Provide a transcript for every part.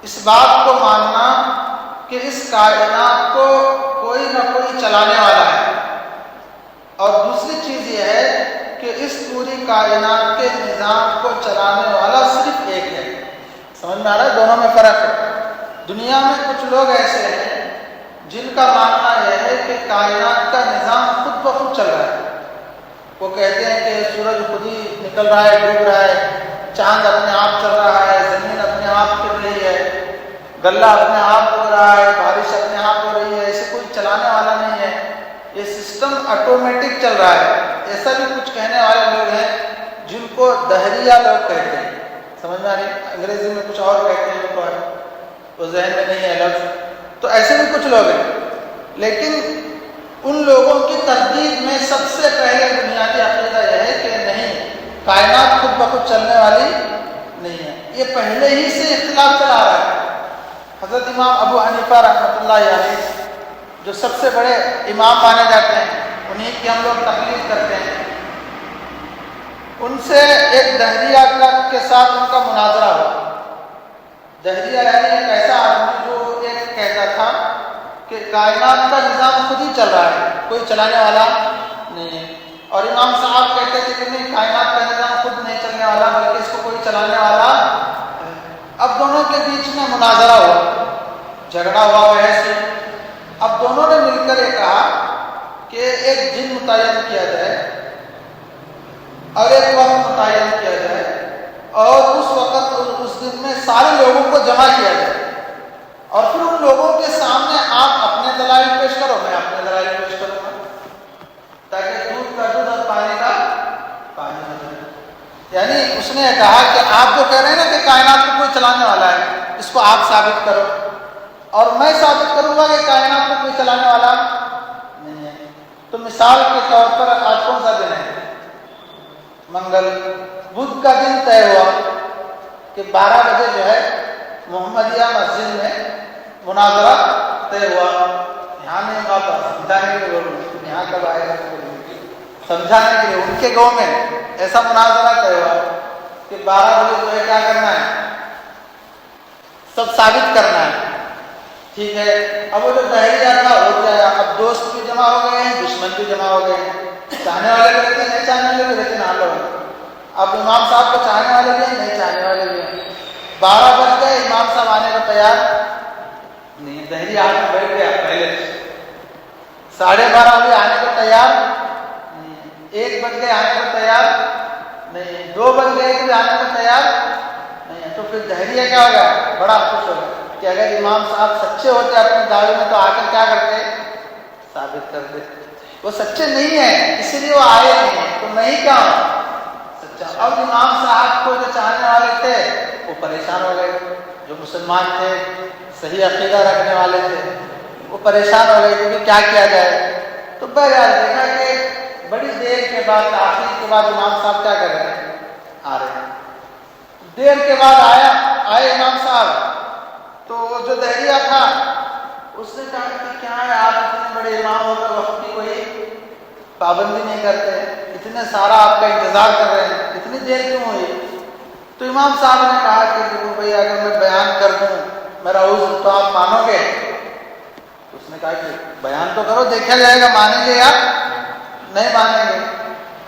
اس بات کو ماننا کہ اس کائنات کو کوئی نہ کوئی چلانے والا ہے، اور دوسری چیز یہ ہے کہ اس پوری کائنات کے نظام کو چلانے والا صرف ایک ہے۔ سمجھ میں آ رہا ہے؟ دونوں میں فرق ہے۔ دنیا میں کچھ لوگ ایسے ہیں جن کا ماننا یہ ہے کہ کائنات کا نظام خود بخود چل رہا ہے۔ وہ کہتے ہیں کہ سورج خود ہی نکل رہا ہے، ڈوب رہا ہے، چاند اپنے آپ چل رہا ہے، زمین اپنے آپ پھر رہی ہے، غلہ اپنے آپ ہو رہا ہے، بارش اپنے آپ ہو رہی ہے، اسے کوئی چلانے والا نہیں ہے، یہ سسٹم آٹومیٹک چل رہا ہے۔ ایسا بھی کچھ کہنے والے لوگ ہیں جن کو دہریہ لوگ کہتے ہیں۔ سمجھ میں آ رہی؟ انگریزی میں کچھ اور کہتے ہیں، ان کو وہ ذہن میں نہیں ہے لفظ۔ تو ایسے بھی کچھ لوگ ہیں، لیکن ان لوگوں کی تردید میں سب سے پہلے بنیادی عقیدہ یہ ہے کہ نہیں، کائنات خود بخود چلنے والی نہیں ہے۔ یہ پہلے ہی سے اختلاف چلا رہا ہے۔ حضرت امام ابو حنیفہ رحمۃ اللہ علیہ جو سب سے بڑے امام مانے جاتے ہیں، انہی کی ہم لوگ تقلید کرتے ہیں، ان سے ایک دہریہ کے ساتھ ان کا مناظرہ ہوا۔ دہریہ یعنی ایک ایسا آدمی جو ایک کہتا تھا کہ کائنات کا نظام خود ہی چل رہا ہے، کوئی چلانے والا نہیں ہے، اور امام صاحب کہتے تھے کہ نہیں، کائنات کا نظام خود نہیں چلنے والا بلکہ اس کو کوئی چلانے والا ہے۔ اب دونوں کے بیچ میں مناظرہ ہوا، جھگڑا ہوا، بحث ہوئی۔ اب دونوں نے مل کر یہ کہا کہ ایک دن متعین کیا جائے اور ایک وقت متعین کیا جائے، اور اس وقت اس دن میں سارے لوگوں کو جمع کیا جائے، اور پھر ان لوگوں کے سامنے آپ اپنے دلائل پیش کرو، میں اپنے دلائل پیش کروں گا، تاکہ دودھ کا دودھ اور پانی کا پانی ہو جائے۔ یعنی اس نے کہا کہ آپ جو کہہ رہے ہیں نا کہ کائنات کو کوئی چلانے والا ہے، اس کو آپ ثابت کرو، اور میں ثابت کروں گا کہ کائنات کو کوئی چلانے والا نہیں ہے۔ تو مثال کے طور پر آج کون سا دن ہے؟ منگل۔ بدھ کا دن طے ہوا کہ 12 بجے جو ہے محمدیہ مسجد میں مناظرہ طے ہوا۔ یہاں نہیں ہوا تو سمجھانے کے لیے، یہاں کب آئے گا سمجھانے کے لیے، ان کے گاؤں میں ایسا مناظرہ طے ہوا کہ 12 بجے جو ہے کیا کرنا ہے، سب ثابت کرنا ہے۔ ٹھیک ہے، اب وہ جو دہریہ تھا ہو گیا، اب دوست بھی جمع ہو گئے ہیں، دشمن بھی جمع ہو گئے ہیں، چاہنے والے بھی رہتے ہیں، نہیں چاہنے والے بھی رہتے ہیں، نہ لوگ۔ اب امام صاحب کو چاہنے والے بھی ہیں، نہیں چاہنے والے بھی ہیں۔ 12 بج گئے، امام صاحب آنے کو تیار نہیں، دہریہ آ کے بیٹھ گیا پہلے۔ 12:30 بجے آنے کو تیار نہیں، 1 بج گئے آنے کو تیار نہیں، 2 بج گئے کہ آنے کو تیار نہیں۔ تو پھر دہریہ کیا ہوگا؟ بڑا خوش ہوگا کہ اگر امام صاحب سچے ہوتے اپنے دعوے میں تو آ کر کیا کرتے؟ ثابت کرتے۔ وہ سچے نہیں ہیں، اسی لیے وہ آئے نہیں ہیں، تو میں ہی کیا ہوں؟ سچا۔ اب امام صاحب کو جو چاہنے والے تھے وہ پریشان ہو گئے، جو مسلمان تھے، صحیح عقیدہ رکھنے والے تھے، وہ پریشان ہو گئے کیونکہ کیا کیا جائے۔ تو بہرحال دیکھا کہ بڑی دیر کے بعد، تاخیر کے بعد امام صاحب کیا کر رہے ہیں؟ آ رہے ہیں۔ دیر کے بعد آئے امام صاحب، تو جو دہریہ تھا اس نے کہا کہ کیا ہے، آپ اتنے بڑے امام ہو کر وقت کی کوئی پابندی نہیں کرتے، اتنے سارا آپ کا انتظار کر رہے ہیں، اتنی دیر کیوں ہوئی؟ تو امام صاحب نے کہا کہ دیکھو بھائی، اگر میں بیان کر دوں میرا عذر تو آپ مانو گے؟ تو اس نے کہا کہ بیان تو کرو، دیکھا جائے گا مانیں گے یا نہیں مانیں گے۔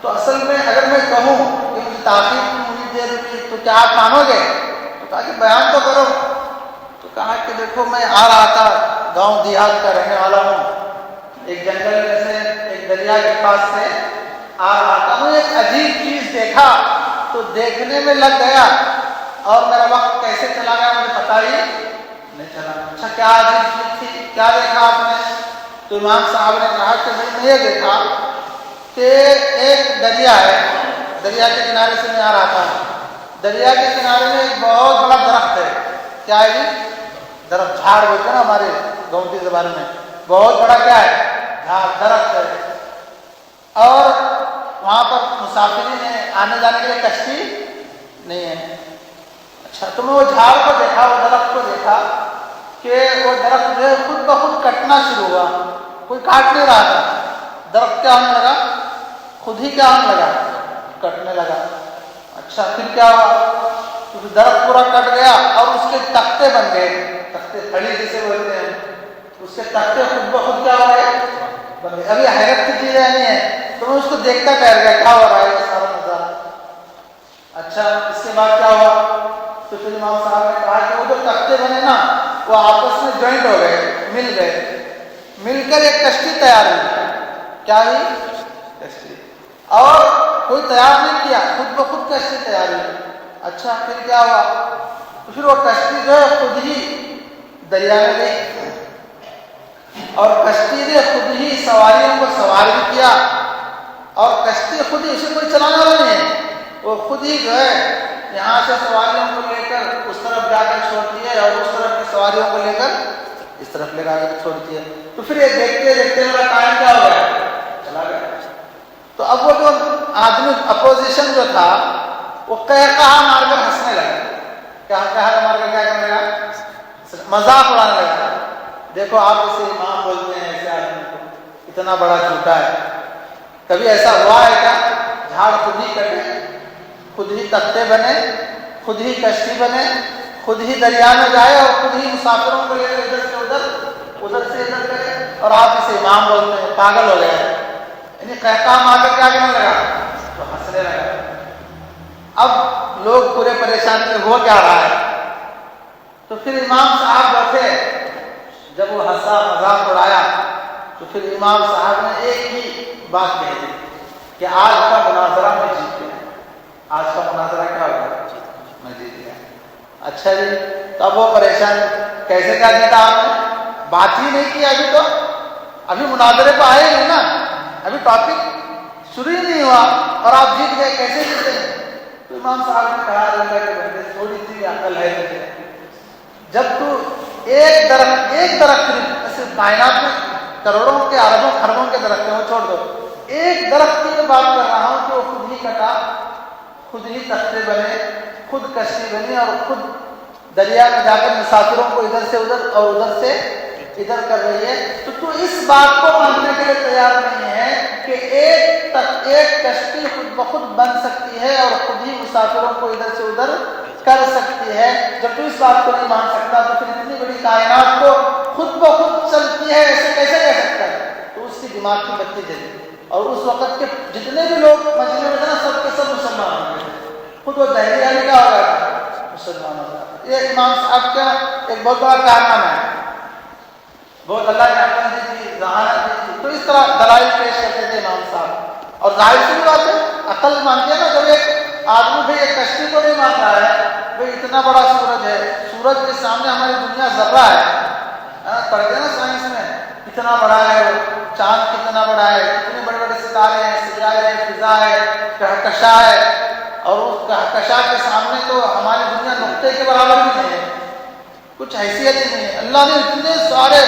تو اصل میں اگر میں کہوں کہ مجھے تاخیر کی اتنی دیر ہوئی تو کیا آپ مانو گے؟ تو کہا کہ بیان تو کرو۔ تو کہا کہ دیکھو، میں آ رہا تھا، گاؤں دیہات کا رہنے والا ہوں، ایک جنگل میں سے ایک دریا کے پاس سے آ رہا تھا، میں ایک عجیب چیز دیکھا تو دیکھنے میں لگ گیا، اور میرا وقت کیسے چلا گیا مجھے پتا ہی نہیں چلا۔ اچھا، کیا عجیب چیز تھی، کیا دیکھا آپ نے؟ تو امام صاحب نے کہا کہ میں یہ دیکھا کہ ایک دریا ہے، دریا کے کنارے سے میں آ رہا تھا، دریا کے کنارے میں ایک بہت بڑا درخت ہے۔ کیا ہے جی؟ درخت، جھاڑ بولتے ہیں نا ہمارے گاؤں کی زبان میں، بہت بڑا کیا ہے؟ جھاڑ، درخت ہے، اور وہاں پر مسافرین ہیں، آنے جانے کے لیے کشتی نہیں ہے۔ اچھا، تو میں وہ جھاڑ کو دیکھا، وہ درخت کو دیکھا کہ وہ درخت جو ہے خود بخود کٹنا شروع ہوا، کوئی کاٹ نہیں رہا تھا، درخت کیا ہونے لگا؟ خود ہی کیا ہونے لگا؟ کٹنے لگا۔ اچھا، پھر کیا ہوا؟ کیونکہ درخت پورا کٹ گیا اور اس کے تختے بن گئے، کھڑی جسے بولتے ہیں، اس کے تختے خود بخود کیا ہو گئے بن گئے. ابھی حیرت کی چیز نہیں ہے تو میں اس کو دیکھتا ٹھہر گیا کیا ہو رہا ہے یہ سارا نظارہ. اچھا اس کے بعد کیا ہوا؟ تو پھر امام صاحب نے کہا کہ وہ جو تختے بنے نا وہ آپس میں جوائنٹ ہو گئے، مل گئے، مل کر ایک کشتی تیار ہوئی. کیا ہوئی؟ کشتی. اور کوئی تیار نہیں کیا، خود بخود کشتی تیار ہوئی. اچھا پھر کیا ہوا؟ تو پھر وہ کشتی جو ہے خود ہی دریا میں گئی اور کشتی نے خود ہی سواریوں کو سوار بھی کیا اور کشتی خود ہی، اسے کوئی چلانے والا نہیں ہے، وہ خود ہی جو ہے یہاں سے سواریوں کو لے کر اس طرف جا کر چھوڑتی ہے اور اس طرف کی سواریوں کو لے کر اس طرف لے کر چھوڑتی ہے. تو پھر یہ دیکھتے دیکھتے میرا ٹائم کیا ہو گیا؟ چلا گیا. تو اب وہ جو آدمی اپوزیشن جو تھا وہ کہا مار کر ہنسنے لگا. کہا مار کر کیا کرنے لگا؟ مذاق اڑانے لگا. دیکھو آپ اسے امام بولتے ہیں، ایسے آدمی کو اتنا بڑا جھوٹا ہے. کبھی ایسا ہوا ہے کیا؟ جھاڑ خود ہی کٹے، خود ہی تختے بنے، خود ہی کشتی بنے، خود ہی دریا میں جائے اور خود ہی مسافروں کو لے کر ادھر سے ادھر، ادھر سے ادھر کرے، اور آپ اسے امام بولتے ہیں؟ پاگل ہو گئے. یعنی قہقہ مار کر کیا کرنے لگا؟ تو ہنسنے لگا. اب لوگ پورے پریشان تھے ہو کیا رہا ہے. تو پھر امام صاحب بیٹھے، جب وہ ہنسا مذاق اڑایا تو پھر امام صاحب نے ایک ہی بات کہہ دی کہ آج کا مناظرہ میں جیت گیا. آج کا مناظرہ کیا ہوگا؟ میں جیت گیا. اچھا جی. تب وہ پریشان، کیسے کیا جیتا آپ نے؟ بات ہی نہیں کی ابھی، تو ابھی مناظرے پہ آئے نہیں نا، ابھی ٹاپک شروع ہی نہیں ہوا اور آپ جیت گئے، کیسے جیتے؟ تو امام صاحب نے کہا اللہ کے بندے تھوڑی سی عقل ہے تجھے. جب تو ایک درخت ایسے کائنات میں کروڑوں کے اربوں خربوں کے درخت ہیں، وہ چھوڑ دو، ایک درخت کی میں بات کر رہا ہوں کہ وہ خود ہی کٹا، خود ہی تختے بنے، خود کشتی بنی اور خود دریا میں جا کر مسافروں کو ادھر سے ادھر اور ادھر سے ادھر کر رہی ہے. تو اس بات کو ماننے کے لیے تیار نہیں ہے کہ ایک کشتی خود بخود بن سکتی ہے اور خود ہی مسافروں کو ادھر سے ادھر کر سکتی ہے. جب تو اس بات کو نہیں مان سکتا تو پھر اتنی بڑی کائنات کو خود بخود چلتی ہے ایسے کیسے کہہ سکتا ہے؟ تو اس کی دماغ کی بتی جلی. اور اس وقت کے جتنے بھی لوگ مجمع میں تھے نا سب کے سب مسلمان ہو گئے. خود وہ دہلیہ میں کیا ہو گیا تھا؟ مسلمان ہو گیا. یہ امام صاحب کا ایک بہت بڑا کارنامہ ہے. بہت اللہ نے عقل دی تھی، ذہانت دی تھی. تو اس طرح دلائل پیش کرتے تھے امام صاحب. اور ظاہر سی بات ہے عقل مانتی ہے نا. جب ایک آدمی بھائی ایک کشتی کو نہیں مان رہا ہے، بھائی اتنا بڑا سورج ہے، سورج کے سامنے ہماری دنیا ذرہ ہے. پڑھتے ہیں نا سائنس میں کتنا بڑا ہے وہ، چاند کتنا بڑا ہے، کتنے بڑے بڑے ستارے ہیں، سیارے ہیں، فضا ہے، کہکشاں ہے. اور اس کہکشاں کے سامنے تو ہماری دنیا نقطے کے برابر بھی نہیں ہے، کچھ حیثیت ہی نہیں ہے. اللہ نے اتنے سارے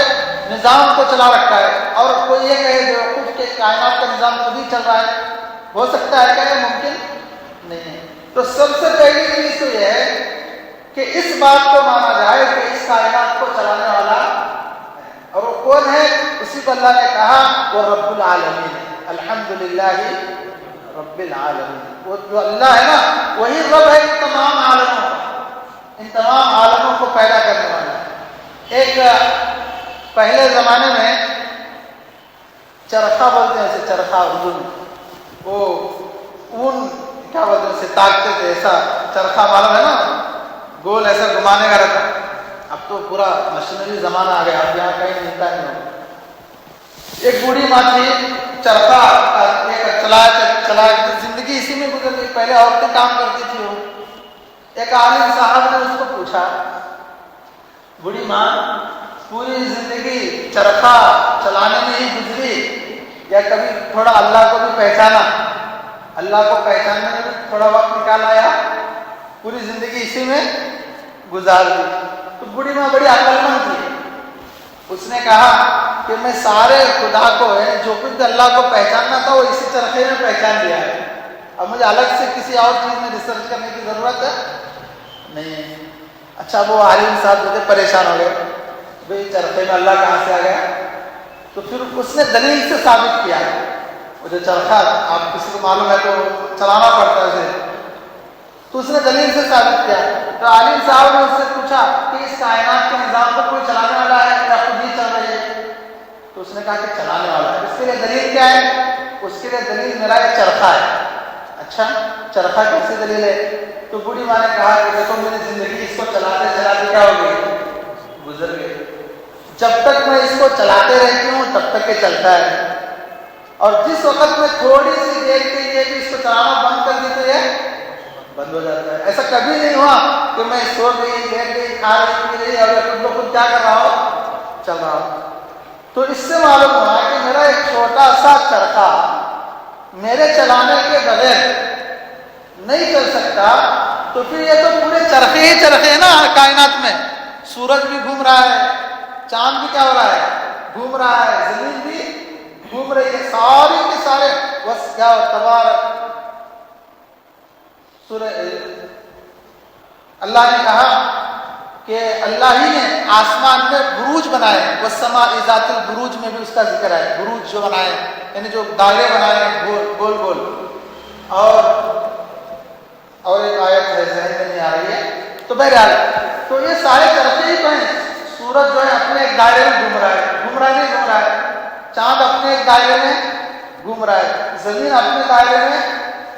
نظام کو چلا رکھا ہے اور کوئی یہ کہے جو خود کے کائنات کا نظام خود ہی چل رہا ہے، ہو سکتا ہے کہ ممکن نہیں ہے. تو سب سے پہلی چیز تو یہ ہے کہ اس بات کو مانا جائے کہ اس کائنات کو چلانے والا ہے. اور وہ کون ہے؟ اسی کو اللہ نے کہا وہ رب العالمین، الحمدللہ رب العالمین. وہ جو اللہ ہے نا وہی رب ہے ان تمام عالموں کا، ان تمام عالموں کو پیدا کرنے والا ہے. ایک پہلے زمانے میں چرخہ بولتے ہیں اسے، چرخہ اردو میں، وہ اون کیا بولتے ہیں اسے تاکتے تھے، ایسا چرخہ معلوم ہے نا، گول ایسا گھمانے کا رہتا. اب تو پورا مشینری زمانہ آ گیا، اب یہاں کہیں ملتا نہیں ہوگا. ایک بوڑھی ماں تھی، چرخہ چلایا زندگی اسی میں گزر گئی. پہلے عورتیں کام کرتی تھی. وہ ایک عالم صاحب نے اس کو پوچھا، بوڑھی ماں پوری زندگی چرخہ چلانے میں ہی گزری یا کبھی تھوڑا اللہ کو بھی پہچانا، اللہ کو پہچاننے میں بھی تھوڑا وقت نکالا یا پوری زندگی اسی میں گزار دی؟ تو بوڑھی ماں بڑی عقلمند تھی. اس نے کہا کہ میں سارے خدا کو ہے جو کچھ اللہ کو پہچاننا تھا وہ اسی چرخے میں پہچان لیا ہے. اب مجھے الگ سے کسی اور چیز میں ریسرچ کرنے کی ضرورت ہے نہیں ہے. اچھا وہ عالم صاحب جو تھے پریشان ہو گئے، بھائی چرخے میں اللہ کہاں سے آ گیا؟ تو پھر اس نے دلیل سے ثابت کیا. وہ جو چرخہ آپ کسی کو معلوم ہے تو چلانا پڑتا ہے اسے، تو اس نے دلیل سے ثابت کیا. تو عالم صاحب نے اس سے پوچھا کہ اس کائنات کے نظام کو کوئی چلانے کہا کہ چلانے والا ہے. اس کے لیے دلیل کیا ہے؟ اس کے لیے دلیل میرا ایک چرخا ہے. اچھا چرخا کیسی دلیل ہے؟ تو بوڑھی ماں نے کہا کہ دیکھو میری زندگی اس کو چلاتے چلاتے کیا ہو گئی؟ گزر گئی. جب تک میں اس کو چلاتے رہتی ہوں تب تک یہ چلتا ہے، اور جس وقت میں تھوڑی سی دیر کے لیے بھی اس کو چلانا بند کر دی تو یہ بند ہو جاتا ہے. ایسا کبھی نہیں ہوا کہ میں سو گئی، لیٹ گئی، کھا رہی، پی رہی اور خود بخود کیا کر رہا ہوں؟ چل رہا ہوں. تو اس سے معلوم ہوا کہ میرا ایک چھوٹا سا چرخا میرے چلانے کے بغیر نہیں چل سکتا. تو پھر یہ تو پورے چرخے ہی چرخے ہیں نا کائنات میں. سورج بھی گھوم رہا ہے، چاند بھی کیا ہو رہا ہے؟ گھوم رہا ہے، زمین بھی گھوم رہی ہے، سارے کے سارے بس کیا تبارک. سورہ اللہ نے کہا کہ اللہ ہی نے آسمان میں بروج بنائے، والسماء ذات البروج میں بھی اس کا ذکر ہے. بروج جو بنائے یعنی جو دائرے بنائے گول گول. اور ایک آیت ہے ذہن میں نہیں آ رہی ہے. تو بہرحال تو یہ سارے چرخے ہی تو ہیں. سورج جو ہے اپنے ایک دائرے میں گھوم رہا ہے، گھوم رہا ہے نہیں گھوم رہا ہے. چاند اپنے ایک دائرے میں گھوم رہا ہے، زمین اپنے دائرے میں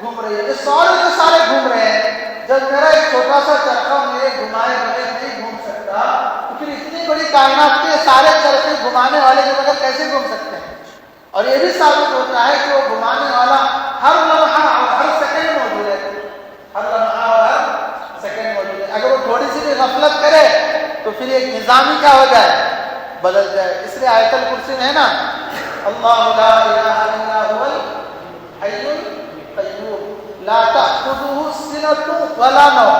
گھوم رہی ہے. یہ سارے کے سارے گھوم رہے ہیں. جب میرا ایک چھوٹا سا چرخا میرے گھمائے بغیر نہیں گھوم سکتا تو پھر اتنی بڑی کائنات کے سارے چرخے گھمانے والے کے بغیر کیسے گھوم سکتے ہیں؟ اور یہ بھی ثابت ہوتا ہے کہ وہ گھمانے والا ہر لمحہ اور ہر سیکنڈ موجود ہے. ہر لمحہ اور ہر سیکنڈ موجود ہے. اگر وہ تھوڑی سی بھی غفلت کرے تو پھر ایک نظام ہی کیا ہو جائے؟ بدل جائے. اس لیے آیت الکرسی میں ہے نا اللہ لا الہ الا هو الحی القیوم لا تأخذه سنة ولا نوم.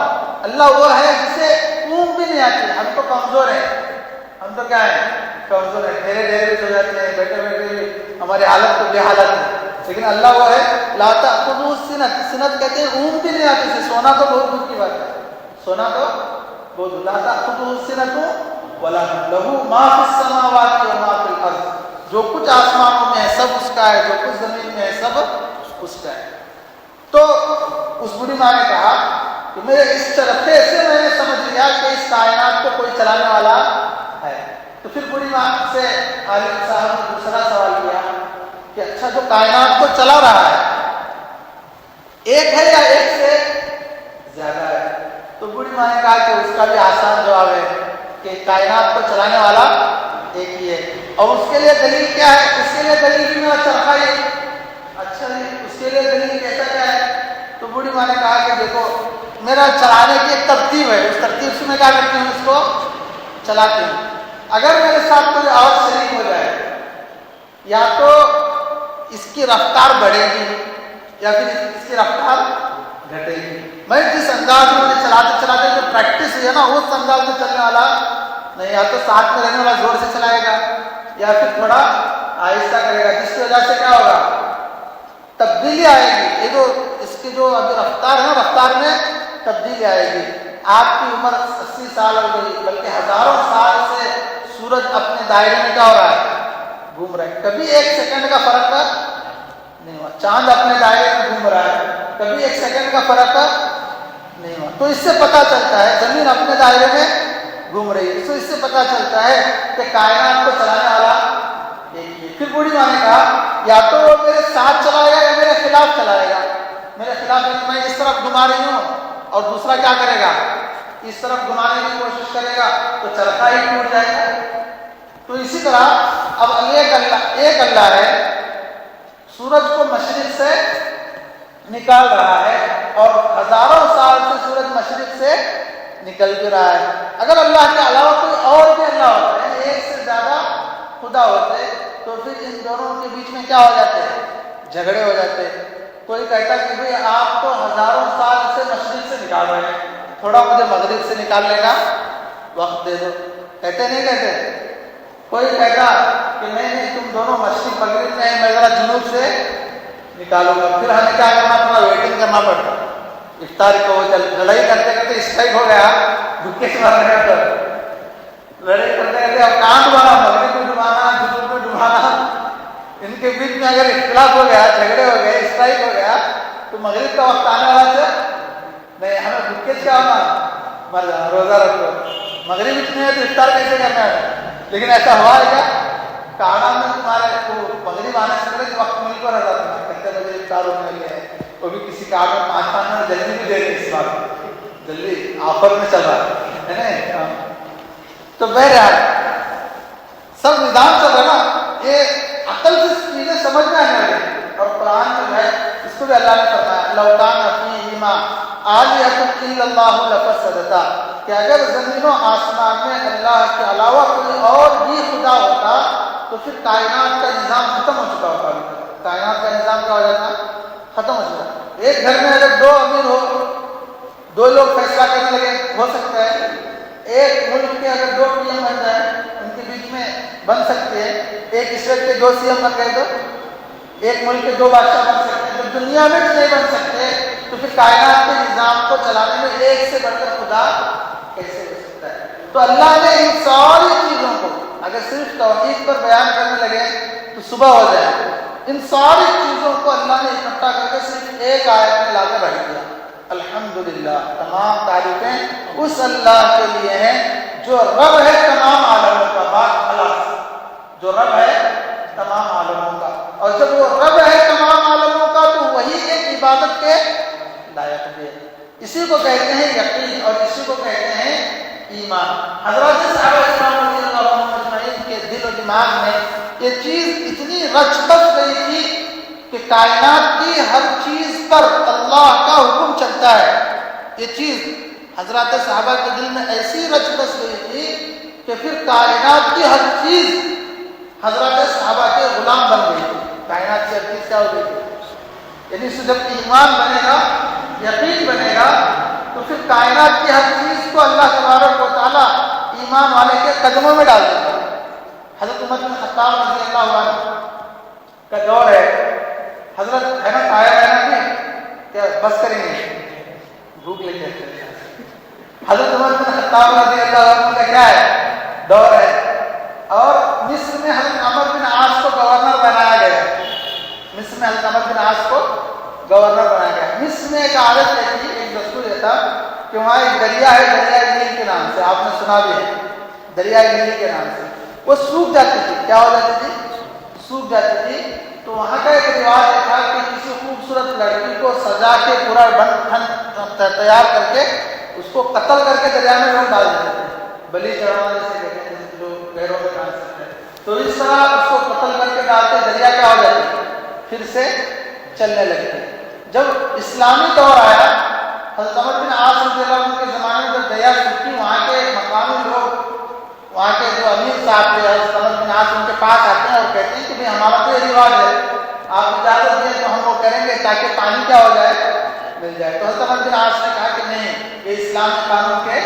اللہ وہ ہے جسے اونگ بھی نہیں آتی. ہم تو کمزور ہیں، ہم تو کیا ہیں؟ کمزور ہیں. ڈھیرے ڈھیرے سو جاتے ہیں، بیٹھے بیٹھے بھی ہماری حالت تو بے حالت ہے. لیکن اللہ وہ ہے لا تأخذه سنة. سنت کہتے ہیں اونگ بھی نہیں آتی سے. سونا تو بہت دور کی بات ہے، سونا تو بہت. لا تأخذه سنة ولا نوم له ما في السماوات وما في الأرض. جو کچھ آسمانوں میں ہے سب اس کا ہے، جو کچھ زمین میں ہے سب اس کا ہے. تو اس بوڑھی ماں نے کہا کہ میرے اس چرخے سے میں نے سمجھ لیا کہ اس کائنات کو کوئی چلانے والا ہے. تو پھر بوڑھی ماں سے عالم صاحب نے دوسرا سوال کیا کہ اچھا جو کائنات کو چلا رہا ہے ایک ہے یا ایک سے زیادہ ہے؟ تو بوڑھی ماں نے کہا کہ اس کا بھی آسان جواب ہے کہ کائنات کو چلانے والا ایک ہی ہے. اور اس کے لیے دلیل کیا ہے؟ اس کے لیے دلیل بھی میرا چرخا ہی. اچھا جی اس کے لیے دلیل کیسا کیا ہے؟ تو بوڑھی ماں نے کہا کہ دیکھو میرا چلانے کی ایک ترتیب ہے، اس ترتیب سے میں کیا کرتی ہوں؟ اس کو چلاتی ہوں. اگر میرے ساتھ کوئی اور شریک ہو جائے یا تو اس کی رفتار بڑھے گی یا پھر اس کی رفتار گھٹے گی. میں جس انداز میں چلاتے چلاتے جو پریکٹس ہوئی ہے نا اس انداز میں چلنے والا نہیں. یا تو ساتھ میں رہنے والا زور سے چلائے گا یا پھر تھوڑا آہستہ کرے گا، جس کی وجہ سے کیا ہوگا؟ تبدیلی آئے گی. یہ جو اس کی جو ابھی رفتار ہے نا رفتار میں تبدیلی آئے گی. آپ کی عمر 80 سال ہو گئی بلکہ ہزاروں سال سے سورج اپنے دائرے میں کیا ہو رہا ہے؟ گھوم رہا ہے. کبھی ایک سیکنڈ کا فرق نہیں ہوا. چاند اپنے دائرے میں گھوم رہا ہے، کبھی ایک سیکنڈ کا فرق نہیں ہوا. تو اس سے پتہ چلتا ہے زمین اپنے دائرے میں گھوم رہی ہے. اس سے پتہ چلتا ہے کہ کائنات کو چلانے والا ایک ہی ہے. پھر بوڑھی ماں نے کہا یا تو وہ میرے ساتھ چلائے گا یا میرے خلاف چلائے گا. میرے خلاف میں اس طرف گھما رہی ہوں اور دوسرا کیا کرے گا؟ اس طرف گھمانے کی کوشش کرے گا تو چرخا ہی ٹوٹ جائے گا. تو اسی طرح اب ایک اللہ ہے سورج کو مشرق سے نکال رہا ہے اور ہزاروں سال سے سورج مشرق سے نکل بھی رہا ہے. اگر اللہ کے علاوہ کوئی اور بھی اللہ ہوتا ہے، ایک سے زیادہ خدا ہوتے تو پھر ان دونوں کے بیچ میں کیا ہو جاتے؟ جھگڑے ہو جاتے. کوئی کہتا کہ بھئی آپ تو ہزاروں سال سے مشرق سے نکال رہے ہیں، تھوڑا مجھے مغرب سے نکالنے کا وقت دے دو. کہتے نہیں کہتے؟ کوئی کہتا کہ نہیں تم دونوں مشرق مغرب میں ہیں، میں ذرا جنوب سے نکالوں گا. پھر ہمیں کیا کرنا پڑا؟ ویٹنگ کرنا پڑتا. افطار کو لڑائی کرتے کرتے اسٹرائک ہو گیا، دھکے سے مارنے کا لڑائی کرتے کرتے اب کہاں ڈبانا؟ مغرب میں ڈبانا، جنوب میں ڈبانا. ان کے بیچ میں اگر اختلاف ہو گیا، جھگڑے ہو گئے، اسٹرائک ہو گیا تو مغرب کا وقت آنے والا سے نہیں. ہمیں دھکے سے کیا ہونا؟ مر جانا، روزہ رکھو. مغرب اتنے ہے تو افطار کیسے کرنا ہے؟ لیکن ایسا ہوا ہے کیا؟ کاڑا میں تمہارے کو مغرب آنے سے پہلے وقت مل کر رہا تھا کتنے بجے افطار ہونے لگے ہیں, وہ بھی کسی کار میں 5 منٹ جلدی بھی دے رہے اس بات جلدی آفر میں چل رہا ہے نا. تو بہرحال سب نظام چل رہا نا, یہ عقل سے چیزیں سمجھ میں آنے لگے. اور قرآن میں جو ہے اس کو بھی اللہ نے فرمایا لو کان فیہما آلیۃ الا اللہ لفسدتا, کہ اگر زمین و آسمان میں اللہ کے علاوہ کوئی اور بھی خدا ہوتا تو پھر کائنات کا نظام ختم ہو چکا ہوتا. کائنات کا نظام کیا ہو جاتا, ختم ہو چکا. ایک گھر میں اگر 2 امیر ہو, 2 لوگ فیصلہ کرنے لگے ہو سکتا ہے. ایک ملک کے اگر 2 پی ایم بن جائے ان کے بیچ میں بن سکتے ہیں. ایک اسٹیٹ کے 2 سی ایم بن گئے تو ایک ملک کے 2 بادشاہ بن سکتے ہیں. جب دنیا میں بھی نہیں بن سکتے تو پھر کائنات کے نظام کو چلانے میں ایک سے بڑھ کر خدا کیسے ہو سکتا ہے. تو اللہ نے ان ساری چیزوں کو اگر صرف توحید پر بیان کرنے لگے تو صبح ہو جائے. ان ساری چیزوں کو اللہ نے اکٹھا کر کے صرف ایک آیت میں لا کر رکھ دیا. الحمدللہ, تمام تعریفیں اس اللہ کے لیے ہیں جو رب ہے تمام عالموں کا. بات خلاص, جو رب ہے تمام عالموں کا. اور جب وہ رب ہے تمام عالموں کا تو وہی ایک عبادت کے لائق بھی ہے. اسی کو کہتے ہیں یقین اور اسی کو کہتے ہیں ایمان. حضرات صحابہ کرام رضی اللہ عنہم اجمعین کے دل و دماغ میں یہ چیز اتنی رچ بس گئی تھی کہ کائنات کی ہر چیز پر اللہ کا حکم چلتا ہے. یہ چیز حضرات صحابہ کے دل میں ایسی رچ بس گئی تھی کہ پھر کائنات کی ہر چیز حضرات صحابہ کے غلام بن گئی تھی. کائنات کی ہر چیز کیا ہو گئی تھی, یعنی اس سے جب ایمان بنے گا, یقین بنے گا, تو پھر کائنات کی ہر چیز کو اللہ تبارک و تعالیٰ ایمان والے کے قدموں میں ڈال دے گا. حضرت عمر بن خطاب رضی اللہ عنہ کا دور ہے. حضرت ہے نا آیا ہے نا کیا بس کریں گے, بھوک لے کے. حضرت عمر بن خطاب رضی اللہ عنہ کا کیا ہے, دور ہے. اور مصر میں حضرت عمر بن عاص کو گورنر بنایا گیا. مصر میں حضرت عمر بن عاص کو گورنر بنایا گیا. مصر میں ایک عادت رہتی, ایک دستور یہ تھا کہ وہاں ایک دریا ہے, دریائے نیل کے نام سے, آپ نے سنا بھی ہے, دریائے نیل کے نام سے. وہ سوکھ جاتی تھی. کیا ہو جاتی تھی, سوکھ جاتی تھی. تو وہاں کا ایک رواج تھا کہ کسی خوبصورت لڑکی کو سجا کے پورا تیار کر کے اس کو قتل کر کے دریا میں لوگ ڈال دیتے تھے. بلی چڑھانا جیسے کہتے ہیں جو پیروں میں ڈال سکتے ہیں. تو اس طرح اس کو قتل کر کے ڈالتے, دریا کیا ہو جاتی, پھر سے چلنے لگتے. جب اسلامی دور آیا, حضرت عمر بن عاص رضی اللہ عنہ کے زمانے میں جب دریا سوکھی, وہاں کے مقامی لوگ, وہاں کے جو امیر صاحب تھے حضرت عمر بن عاص, ان کے پاس آتے ہیں اور کہتے ہیں کہ بھائی ہمارا تو یہ رواج ہے, آپ اجازت دیں تو ہم وہ کریں گے تاکہ پانی کیا ہو جائے, مل جائے. تو حضرت عمر بن عاص نے کہا کہ نہیں, یہ اسلام کے قانون کے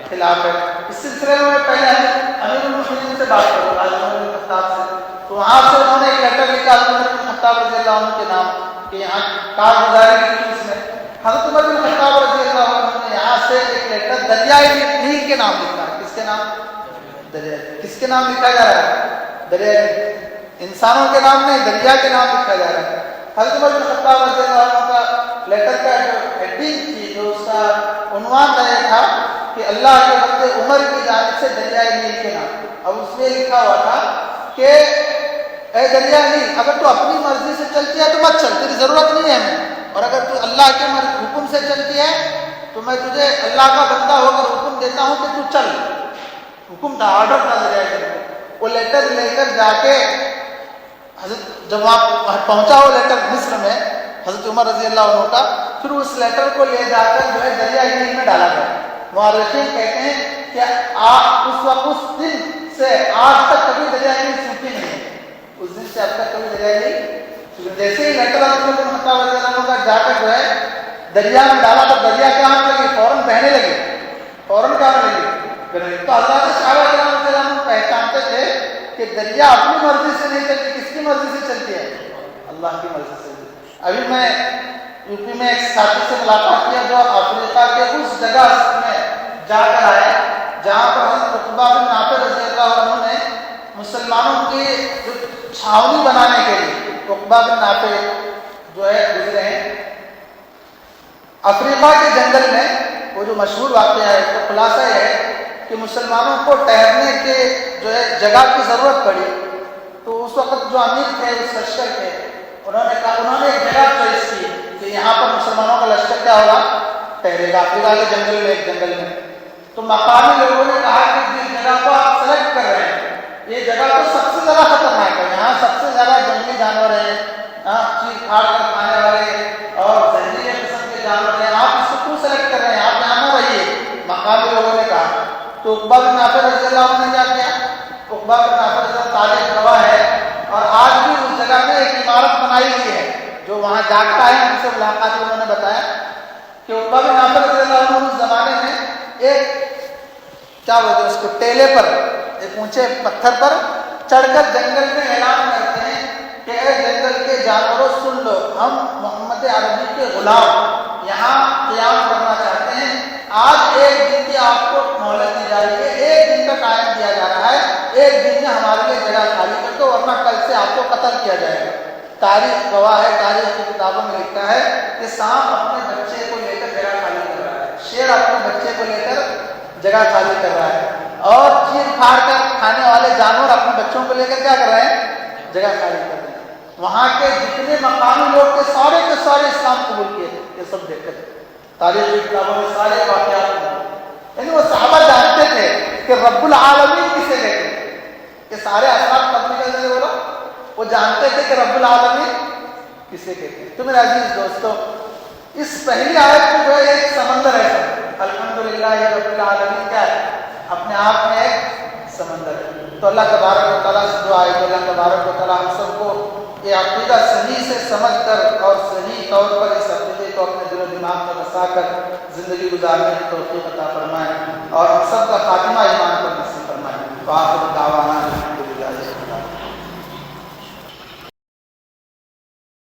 خلاف ہے. اس سلسلے میں پہلے امیر المؤمنین سے بات کروں, حضرت عمر بن خطاب سے. تو وہاں سے انہوں نے ایک لیٹر لکھا حضرت عمر بن خطاب رضی اللہ عنہ کے نام کہ یہاں کارگزاری کی. اس میں حضرت عمر بن خطاب رضی اللہ عنہ نے یہاں سے ایک لیٹر دریائے نیل کے نام لکھا. کس کے نام, کس کے نام لکھا جا رہا ہے, دریا, انسانوں کے نام نہیں, دریا کے نام لکھا جا رہا ہے. حضرت عمر بن خطاب رضی اللہ عنہ کا لیٹر کا جو ہیڈنگ تھی, جو اس کا عنوان یہ تھا کہ اللہ کے بندے عمر کی جانب سے دریائے نیل کے نام. اب اس میں لکھا ہوا تھا کہ اے دریا نیل, اگر تو اپنی مرضی سے چلتی ہے تو مت چل, تیری ضرورت نہیں ہے ہمیں, اور اگر تو اللہ کے حکم سے چلتی ہے تو میں تجھے اللہ کا بندہ ہو کر حکم دیتا ہوں کہ تو چل. حکم تھا, آرڈر تھا دریا نیل. وہ لیٹر لے کر جا کے حضرت جب وہاں پہنچا وہ لیٹر مصر میں حضرت عمر رضی اللہ عنہ کا, پھر اس لیٹر کو لے جا کر جو ہے دریا نیل میں ڈالا گیا. مورخین کہتے ہیں کہ اس وقت, اس دن سے آج تک کبھی دریا نیل سوکھی نہیں ہے. اس دن سے اب تک کبھی دریا نیل, جیسے ہی لیٹر حضرت عمر خطاب رضی اللہ عنہ کا جا کر جو ہے دریا میں ڈالا تو دریا کیا ہونے لگی, فوراً بہنے لگی, فوراً کیا ہونے لگی. تو حضرات صحابہ کرام رضی اللہ عنہ پہچانتے تھے کہ دریا اپنی مرضی سے نہیں چلتی, کس کی مرضی سے چلتی ہے, اللہ کی مرضی سے. ابھی میں یو پی میں ایک ساتھی سے ملاقات کیا جو افریقہ کے اس جگہ میں جا کر آئے جہاں پر حضرت عقبہ بن نافع رضی اللہ عنہ نے مسلمانوں کی جو چھاونی بنانے کے لیے, عقبہ بن نافع جو ہے گزرے ہیں افریقہ کے جنگل میں. وہ جو مشہور واقعہ ہے, تو خلاصہ یہ ہے کہ مسلمانوں کو ٹہرنے کے جو ہے جگہ کی ضرورت پڑی, اس وقت جو امیر تھے اس لشکر کے، انہوں نے ایک جگہ چوائس کی کہ یہاں پر مسلمانوں کا لشکر کیا ہوگا، ٹھہرے گا، افریقہ کے جنگل میں، ایک جنگل میں۔ تو مقامی لوگوں نے کہا کہ جس جگہ کو آپ سلیکٹ کر رہے ہیں یہ جگہ تو سب سے زیادہ خطرناک ہے، یہاں سب سے زیادہ جنگلی جانور ہیں، چیز پھاڑ کر کھانے والے اور زہریلے قسم کے جانور ہیں، آپ اس کو کیوں سلیکٹ کر رہے ہیں، آپ یہاں نہ رہیے، مقامی لوگوں نے کہا۔ تو عقبہ بن نافع رضی اللہ عنہ نے کیا کیا، عقبہ بن نافع رضی اللہ تاریخ گواہ ہے، اور آج بھی اس جگہ میں ایک عمارت بنائی ہوئی ہے، جو وہاں جا کر آئے ان سے ملاقات انہوں نے بتایا کہ عقبہ بن نافع رضی اللہ عنہ اس زمانے میں ایک کیا بولتے ہیں اس کو، ٹیلے پر، ایک اونچے پتھر پر چڑھ کر جنگل میں اعلان کرتے ہیں کہ اے جنگل کے جانوروں سن لو، ہم محمد عربی کے غلام یہاں قیام کرنا چاہتے ہیں، آج ایک دن کی آپ کو مہلت دی جا رہی ہے، ایک دن کا ٹائم دیا جا رہا ہے، ایک دن میں ہمارے لیے جگہ خالی کر دو ورنہ کل سے آپ کو قتل کیا جائے گا۔ تاریخ گواہ ہے، تاریخ کی کتابوں میں لکھا ہے کہ سانپ اپنے بچے کو لے کر جگہ خالی کر رہا ہے، شیر اپنے بچے کو لے کر جگہ خالی کر رہا ہے، اور چیر پھاڑ کر کھانے والے جانور اپنے بچوں کو لے کر کیا کر رہے ہیں، جگہ خالی کر رہے ہیں۔ وہاں کے جتنے مقامی لوگ تھے سارے کے سارے اسلام قبول کیے تھے، یہ سب دیکھ کر تاریخ کی کتابوں میں سارے واقعات ہیں۔ یعنی وہ صحابہ جانتے تھے کہ رب العالمین کسے کہتے ہیں، یہ سارے اثرات تبلیغ سے بولا، وہ جانتے تھے کہ رب العالمین کسے کہتے ہیں۔ تو میرے عزیز دوستو، اس پہلی آیت میں جو ہے ایک سمندر ہے، الحمدللہ رب العالمین کیا ہے، اپنے آپ میں ایک سمندر ہے۔ تو اللہ تبارک و تعالیٰ سے دعا ہے کہ اللہ تبارک و تعالیٰ ہم سب کو یہ عقیدہ صحیح سے سمجھ کر اور صحیح طور پر اس عقیدے کو اپنے دل و دماغ میں بسا کر زندگی گزارنے کی توفیق عطا فرمائے، اور ہم سب کا خاتمہ ایمان پر نصیب